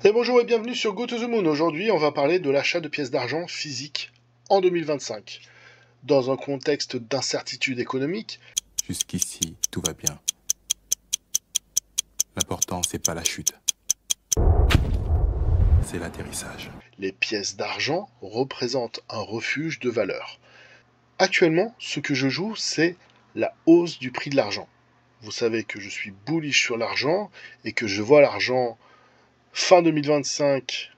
Et bonjour et bienvenue sur Go to the Moon. Aujourd'hui, on va parler de l'achat de pièces d'argent physiques en 2025. Dans un contexte d'incertitude économique, Jusqu'ici, tout va bien. L'important, c'est pas la chute. C'est l'atterrissage. les pièces d'argent représentent un refuge de valeur. Actuellement, ce que je joue, c'est la hausse du prix de l'argent. Vous savez que je suis bullish sur l'argent et que je vois l'argent fin 2025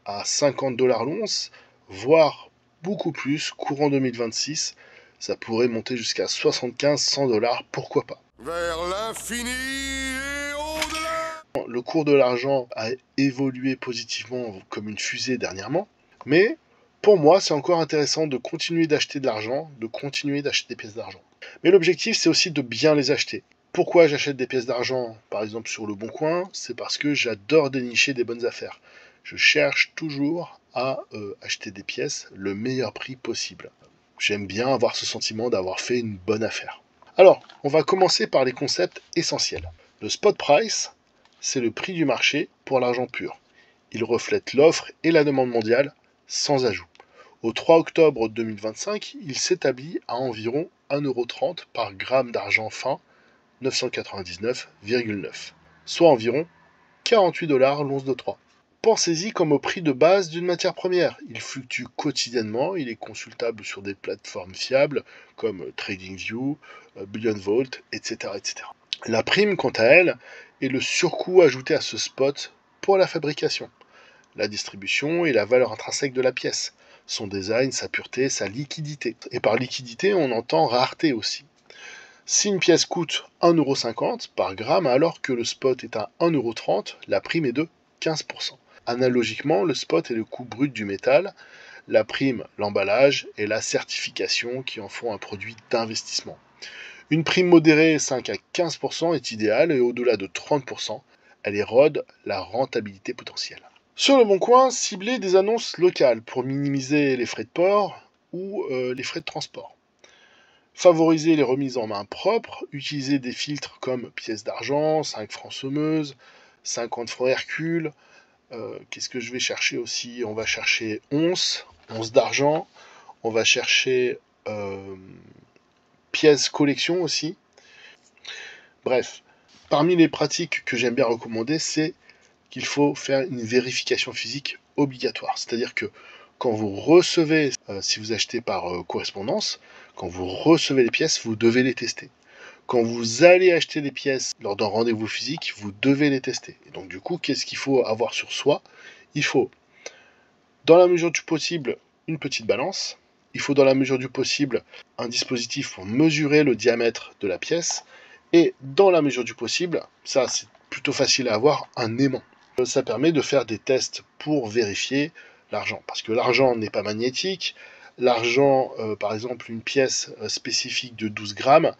à 50 $ l'once, voire beaucoup plus, courant 2026. Ça pourrait monter jusqu'à 75-100 $, pourquoi pas. Vers l'infini et au-delà. Le cours de l'argent a évolué positivement comme une fusée dernièrement, mais pour moi, c'est encore intéressant de continuer d'acheter de l'argent, de continuer d'acheter des pièces d'argent. Mais l'objectif, c'est aussi de bien les acheter. Pourquoi j'achète des pièces d'argent, par exemple sur le Bon Coin? C'est parce que j'adore dénicher des bonnes affaires. Je cherche toujours à acheter des pièces le meilleur prix possible. J'aime bien avoir ce sentiment d'avoir fait une bonne affaire. Alors, on va commencer par les concepts essentiels. Le spot price, c'est le prix du marché pour l'argent pur. Il reflète l'offre et la demande mondiale sans ajout. Au 3 octobre 2025, il s'établit à environ 1,30 € par gramme d'argent fin, 999,9, soit environ 48 $ l'once de 3. Pensez-y comme au prix de base d'une matière première. Il fluctue quotidiennement, il est consultable sur des plateformes fiables comme TradingView, Bullion Vault, etc., etc. La prime, quant à elle, est le surcoût ajouté à ce spot pour la fabrication, la distribution et la valeur intrinsèque de la pièce, son design, sa pureté, sa liquidité. Et par liquidité, on entend rareté aussi. Si une pièce coûte 1,50 € par gramme alors que le spot est à 1,30 €, la prime est de 15%. Analogiquement, le spot est le coût brut du métal, la prime, l'emballage et la certification qui en font un produit d'investissement. Une prime modérée 5 à 15% est idéale et au-delà de 30%, elle érode la rentabilité potentielle. Sur le Bon Coin, ciblez des annonces locales pour minimiser les frais de port ou les frais de transport. Favorisez les remises en main propres, utilisez des filtres comme pièces d'argent, 5 francs semeuse, 50 francs Hercule. Qu'est-ce que je vais chercher aussi? On va chercher once d'argent, on va chercher pièces collection aussi. Bref, parmi les pratiques que j'aime bien recommander, c'est qu'il faut faire une vérification physique obligatoire. C'est-à-dire que quand vous recevez, si vous achetez par correspondance, quand vous recevez les pièces, vous devez les tester. Quand vous allez acheter des pièces lors d'un rendez-vous physique, vous devez les tester. Et donc du coup, qu'est-ce qu'il faut avoir sur soi? Il faut, dans la mesure du possible, une petite balance. Il faut, dans la mesure du possible, un dispositif pour mesurer le diamètre de la pièce. Et dans la mesure du possible, ça c'est plutôt facile à avoir, un aimant. Ça permet de faire des tests pour vérifier l'argent. Parce que l'argent n'est pas magnétique. L'argent, par exemple, une pièce spécifique de 12 grammes,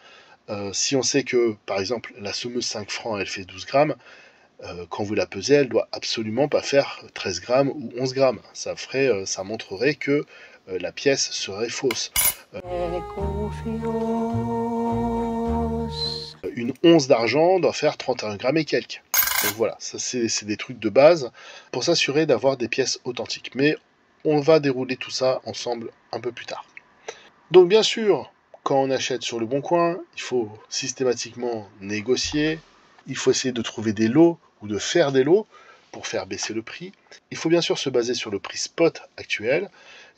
si on sait que, par exemple, la semeuse 5 francs, elle fait 12 grammes, quand vous la pesez, elle doit absolument pas faire 13 grammes ou 11 grammes. Ça montrerait que la pièce serait fausse. Une once d'argent doit faire 31 grammes et quelques. Donc voilà, ça c'est des trucs de base pour s'assurer d'avoir des pièces authentiques. Mais on va dérouler tout ça ensemble un peu plus tard. Donc bien sûr, quand on achète sur le Bon Coin, il faut systématiquement négocier, il faut essayer de trouver des lots ou de faire des lots pour faire baisser le prix. Il faut bien sûr se baser sur le prix spot actuel.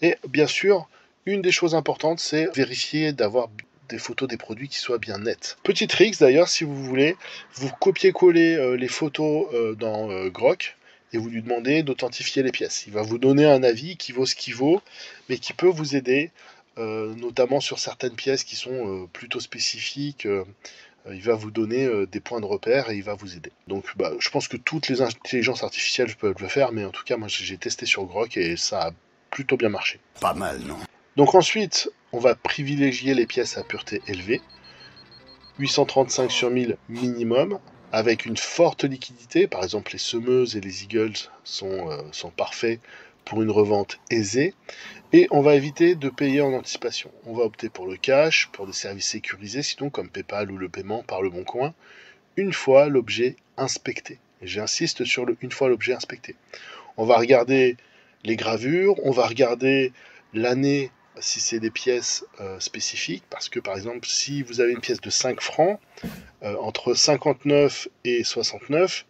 Et bien sûr, une des choses importantes, c'est vérifier d'avoir des photos des produits qui soient bien nettes. Petit tricks d'ailleurs, si vous voulez, vous copiez-coller les photos dans Grok et vous lui demandez d'authentifier les pièces. Il va vous donner un avis qui vaut ce qu'il vaut, mais qui peut vous aider, notamment sur certaines pièces qui sont plutôt spécifiques. Il va vous donner des points de repère et il va vous aider. Donc je pense que toutes les intelligences artificielles peuvent le faire, mais en tout cas moi j'ai testé sur Grok et ça a plutôt bien marché. Pas mal, non? Donc ensuite, on va privilégier les pièces à pureté élevée, 835 sur 1000 minimum, avec une forte liquidité. Par exemple, les semeuses et les Eagles sont parfaits pour une revente aisée. Et on va éviter de payer en anticipation. On va opter pour le cash, pour des services sécurisés, sinon comme PayPal ou le paiement par le Bon Coin, une fois l'objet inspecté. J'insiste sur une fois l'objet inspecté. On va regarder les gravures, on va regarder l'année si c'est des pièces spécifiques, parce que par exemple, si vous avez une pièce de 5 francs, entre 59 et 69,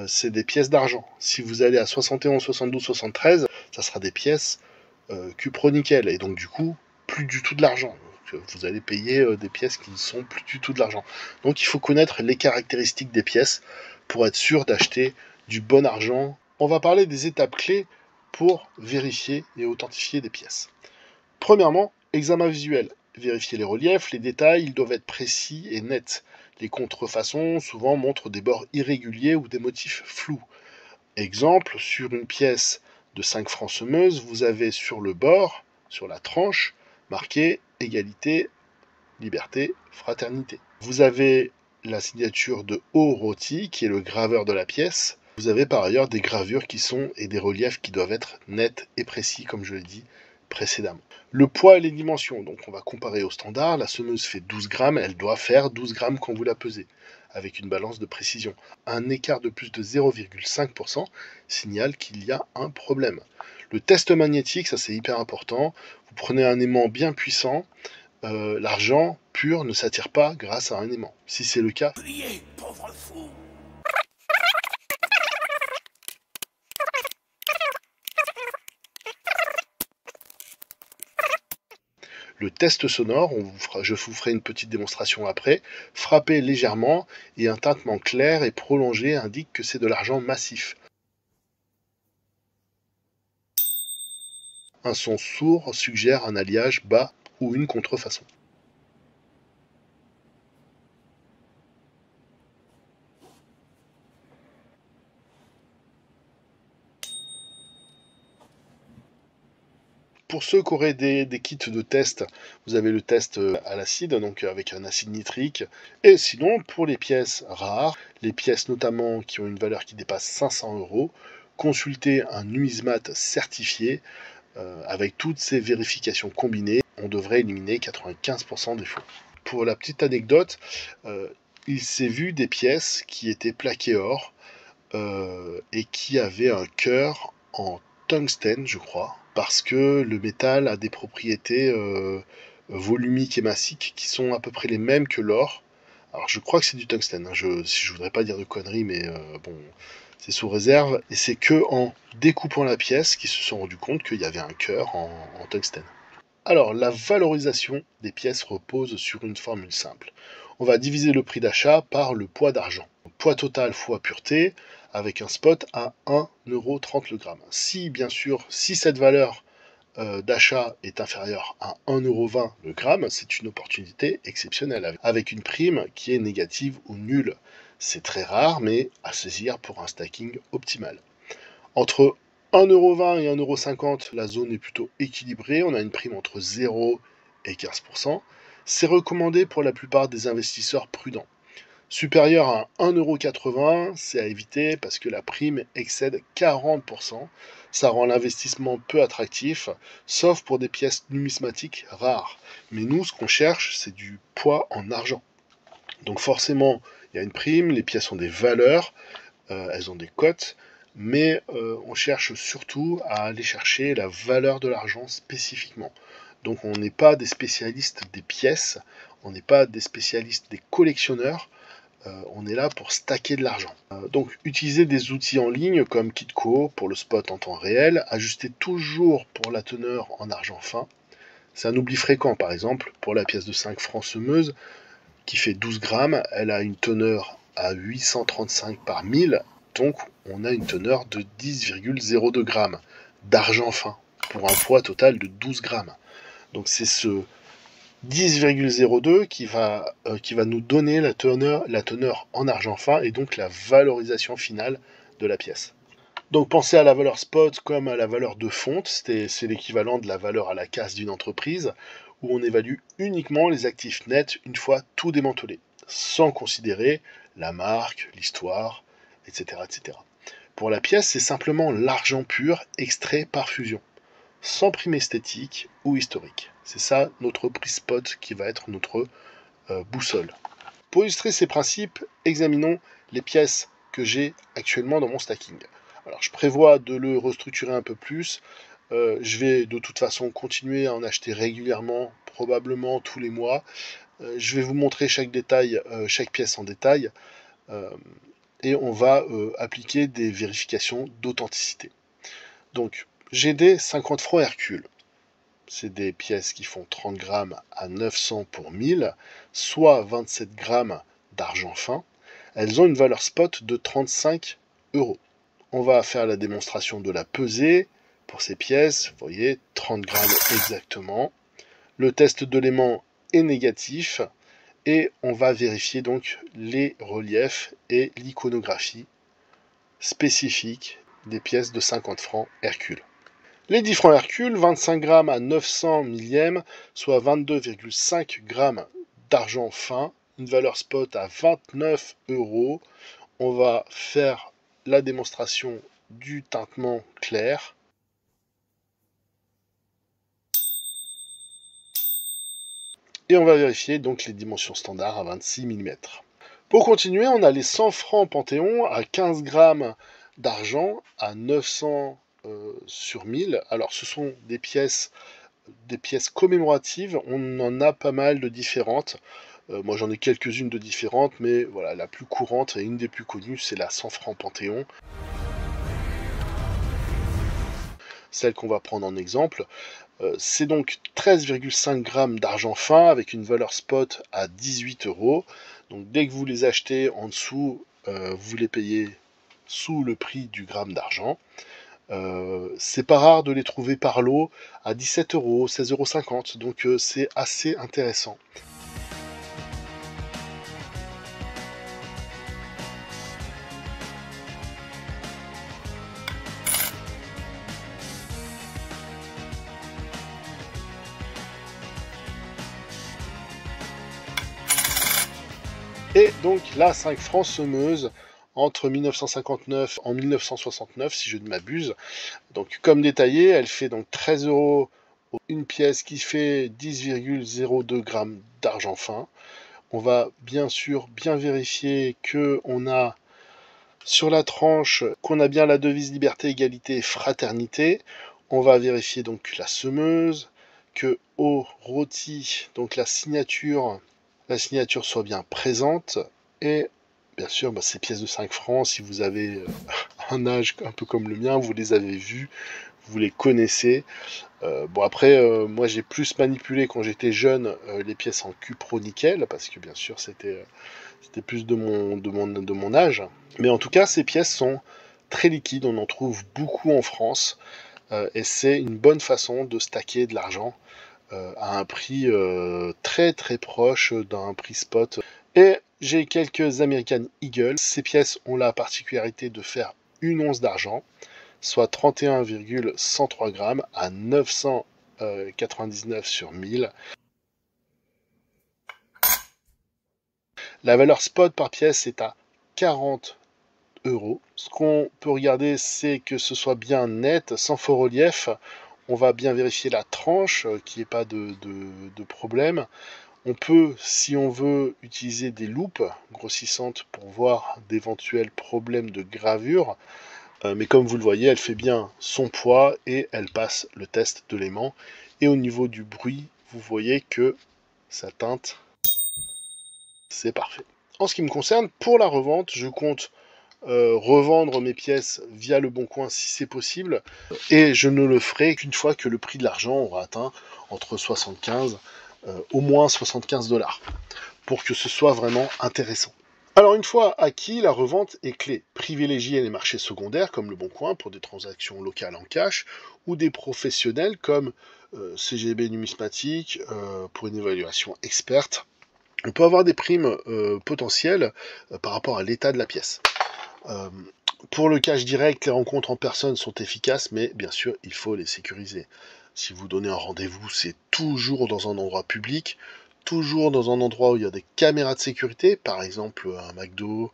c'est des pièces d'argent. Si vous allez à 71, 72, 73, ça sera des pièces cupro-nickel, et donc du coup, plus du tout de l'argent. Vous allez payer des pièces qui ne sont plus du tout de l'argent. Donc il faut connaître les caractéristiques des pièces pour être sûr d'acheter du bon argent. On va parler des étapes clés pour vérifier et authentifier des pièces. Premièrement, examen visuel. Vérifier les reliefs, les détails, ils doivent être précis et nets. Les contrefaçons souvent montrent des bords irréguliers ou des motifs flous. Exemple, sur une pièce de 5 francs semeuse, vous avez sur le bord, sur la tranche, marqué égalité, liberté, fraternité. Vous avez la signature de O. Roti, qui est le graveur de la pièce. Vous avez par ailleurs des gravures et des reliefs qui doivent être nets et précis, comme je l'ai dit précédemment. Le poids et les dimensions, donc on va comparer au standard. La semeuse fait 12 grammes, elle doit faire 12 grammes quand vous la pesez, avec une balance de précision. Un écart de plus de 0,5% signale qu'il y a un problème. Le test magnétique, ça c'est hyper important. Vous prenez un aimant bien puissant, l'argent pur ne s'attire pas grâce à un aimant. Si c'est le cas, Priez, pauvre fou. le test sonore, je vous ferai une petite démonstration après, frappez légèrement et un tintement clair et prolongé indique que c'est de l'argent massif. Un son sourd suggère un alliage bas ou une contrefaçon. Pour ceux qui auraient des kits de test, vous avez le test à l'acide, donc avec un acide nitrique. Et sinon, pour les pièces rares, les pièces notamment qui ont une valeur qui dépasse 500 €, consultez un numismate certifié. Avec toutes ces vérifications combinées, on devrait éliminer 95% des faux. Pour la petite anecdote, il s'est vu des pièces qui étaient plaquées or et qui avaient un cœur en tungstène, je crois, parce que le métal a des propriétés volumiques et massiques qui sont à peu près les mêmes que l'or. Alors je crois que c'est du tungstène, hein. Je voudrais pas dire de conneries, mais bon, c'est sous réserve. Et c'est que en découpant la pièce qu'ils se sont rendus compte qu'il y avait un cœur en tungstène. Alors la valorisation des pièces repose sur une formule simple. On va diviser le prix d'achat par le poids d'argent. Poids total fois pureté, avec un spot à 1,30 € le gramme. Si, bien sûr, si cette valeur d'achat est inférieure à 1,20 € le gramme, c'est une opportunité exceptionnelle, avec une prime qui est négative ou nulle. C'est très rare, mais à saisir pour un stacking optimal. Entre 1,20 € et 1,50 €, la zone est plutôt équilibrée. On a une prime entre 0 et 15%. C'est recommandé pour la plupart des investisseurs prudents. Supérieur à 1,80 €, c'est à éviter parce que la prime excède 40%. Ça rend l'investissement peu attractif, sauf pour des pièces numismatiques rares. Mais nous, ce qu'on cherche, c'est du poids en argent. Donc forcément, il y a une prime, les pièces ont des valeurs, elles ont des cotes, mais on cherche surtout à aller chercher la valeur de l'argent spécifiquement. Donc on n'est pas des spécialistes des pièces, on n'est pas des spécialistes des collectionneurs, on est là pour stacker de l'argent. Donc utilisez des outils en ligne comme Kitco pour le spot en temps réel, ajustez toujours pour la teneur en argent fin. C'est un oubli fréquent, par exemple, pour la pièce de 5 francs semeuse qui fait 12 grammes, elle a une teneur à 835 par 1000, donc on a une teneur de 10,02 grammes d'argent fin pour un poids total de 12 grammes. Donc c'est ce 10,02 qui va nous donner la teneur en argent fin et donc la valorisation finale de la pièce. Donc pensez à la valeur spot comme à la valeur de fonte, c'est l'équivalent de la valeur à la casse d'une entreprise, où on évalue uniquement les actifs nets une fois tout démantelé, sans considérer la marque, l'histoire, etc., etc. Pour la pièce, c'est simplement l'argent pur extrait par fusion, sans prime esthétique ou historique. C'est ça notre prix spot qui va être notre boussole. Pour illustrer ces principes, examinons les pièces que j'ai actuellement dans mon stacking. Alors je prévois de le restructurer un peu plus. Je vais de toute façon continuer à en acheter régulièrement, probablement tous les mois. Je vais vous montrer chaque détail, chaque pièce en détail, et on va appliquer des vérifications d'authenticité. Donc j'ai des 50 francs Hercule. C'est des pièces qui font 30 grammes à 900 pour 1000, soit 27 grammes d'argent fin. Elles ont une valeur spot de 35 euros. On va faire la démonstration de la pesée pour ces pièces. Vous voyez, 30 grammes exactement. Le test de l'aimant est négatif. Et on va vérifier donc les reliefs et l'iconographie spécifique des pièces de 50 francs Hercule. Les 10 francs Hercule, 25 grammes à 900 millièmes, soit 22,5 grammes d'argent fin, une valeur spot à 29 euros. On va faire la démonstration du tintement clair. Et on va vérifier donc les dimensions standards à 26 mm. Pour continuer, on a les 100 francs Panthéon à 15 grammes d'argent à 900 sur 1000. Alors ce sont des pièces commémoratives, on en a pas mal de différentes. Moi j'en ai quelques-unes de différentes, mais voilà, la plus courante et une des plus connues, c'est la 100 francs Panthéon. Celle qu'on va prendre en exemple. C'est donc 13,5 grammes d'argent fin avec une valeur spot à 18 euros. Donc dès que vous les achetez en dessous, vous les payez sous le prix du gramme d'argent. C'est pas rare de les trouver par lot à 17 euros, 16,50 €, donc c'est assez intéressant. Et donc la 5 francs semeuse entre 1959 en 1969 si je ne m'abuse. Donc comme détaillé, elle fait donc 13 euros une pièce qui fait 10,02 grammes d'argent fin. On va bien sûr bien vérifier que on a sur la tranche qu'on a bien la devise liberté, égalité, fraternité. On va vérifier donc la semeuse, que au rôti, donc la signature soit bien présente. Et bien sûr, ces pièces de 5 francs, si vous avez un âge un peu comme le mien, vous les avez vues, vous les connaissez. Bon après, moi j'ai plus manipulé quand j'étais jeune les pièces en cupro nickel, parce que bien sûr c'était plus de mon âge. Mais en tout cas, ces pièces sont très liquides, on en trouve beaucoup en France, et c'est une bonne façon de stacker de l'argent à un prix très très proche d'un prix spot. Et j'ai quelques American Eagle. Ces pièces ont la particularité de faire une once d'argent, soit 31,103 grammes à 999 sur 1000. La valeur spot par pièce est à 40 euros. Ce qu'on peut regarder, c'est que ce soit bien net, sans faux relief. On va bien vérifier la tranche, qu'il n'y ait pas de problème. On peut, si on veut, utiliser des loupes grossissantes pour voir d'éventuels problèmes de gravure. Mais comme vous le voyez, elle fait bien son poids et elle passe le test de l'aimant. Et au niveau du bruit, vous voyez que ça teinte. C'est parfait. En ce qui me concerne, pour la revente, je compte revendre mes pièces via le Bon Coin si c'est possible. Et je ne le ferai qu'une fois que le prix de l'argent aura atteint entre 75, au moins 75 $, pour que ce soit vraiment intéressant. Alors une fois acquis, la revente est clé. Privilégiez les marchés secondaires comme le Bon Coin pour des transactions locales en cash, ou des professionnels comme CGB Numismatique pour une évaluation experte. On peut avoir des primes potentielles par rapport à l'état de la pièce. Pour le cash direct, les rencontres en personne sont efficaces, mais bien sûr, il faut les sécuriser. Si vous donnez un rendez-vous, c'est toujours dans un endroit public, toujours dans un endroit où il y a des caméras de sécurité, par exemple un McDo,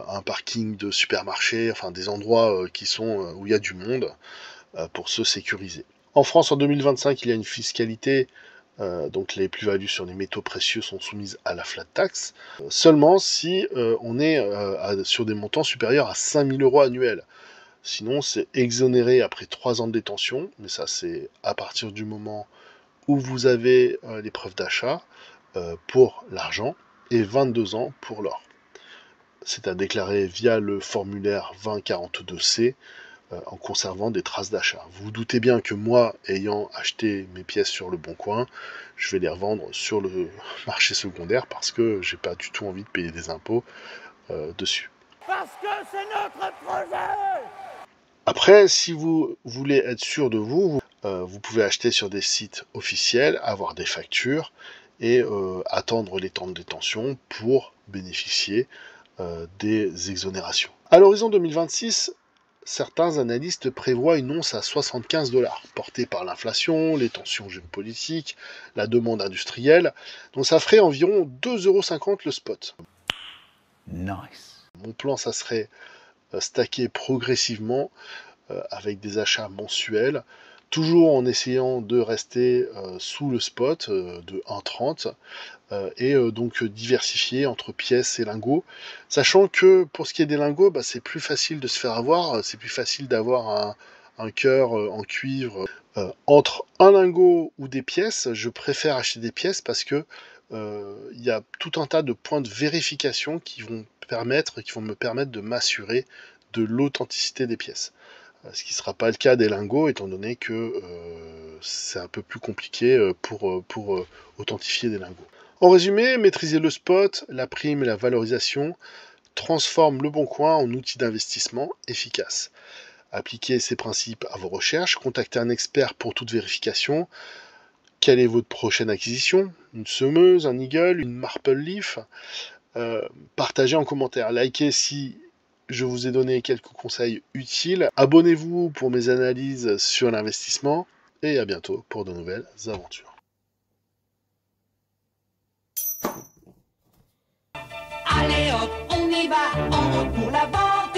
un parking de supermarché, enfin des endroits qui sont où il y a du monde pour se sécuriser. En France, en 2025, il y a une fiscalité Donc les plus-values sur les métaux précieux sont soumises à la flat tax, seulement si on est sur des montants supérieurs à 5 000 € annuels. Sinon, c'est exonéré après 3 ans de détention, mais ça c'est à partir du moment où vous avez les preuves d'achat pour l'argent et 22 ans pour l'or. C'est à déclarer via le formulaire 2042C en conservant des traces d'achat. Vous vous doutez bien que moi, ayant acheté mes pièces sur le Bon Coin, je vais les revendre sur le marché secondaire parce que j'ai pas du tout envie de payer des impôts dessus. Parce que c'est notre projet! Après, si vous voulez être sûr de vous, vous pouvez acheter sur des sites officiels, avoir des factures et attendre les temps de détention pour bénéficier des exonérations. À l'horizon 2026, certains analystes prévoient une once à 75 $, portée par l'inflation, les tensions géopolitiques, la demande industrielle. Donc ça ferait environ 2,50 € le spot. Nice. Mon plan, ça serait stacker progressivement avec des achats mensuels, toujours en essayant de rester sous le spot de 1,30 et donc diversifier entre pièces et lingots, sachant que pour ce qui est des lingots, c'est plus facile de se faire avoir, c'est plus facile d'avoir un cœur en cuivre. Entre un lingot ou des pièces, je préfère acheter des pièces parce que il y a tout un tas de points de vérification qui vont me permettre de m'assurer de l'authenticité des pièces. Ce qui ne sera pas le cas des lingots, étant donné que c'est un peu plus compliqué pour authentifier des lingots. En résumé, maîtriser le spot, la prime et la valorisation transforment le Bon Coin en outil d'investissement efficace. Appliquez ces principes à vos recherches, contactez un expert pour toute vérification. Quelle est votre prochaine acquisition? Une semeuse, un eagle, une Maple Leaf? Partagez en commentaire, likez si je vous ai donné quelques conseils utiles. Abonnez-vous pour mes analyses sur l'investissement et à bientôt pour de nouvelles aventures. Allez hop, on y va, en route pour la banque.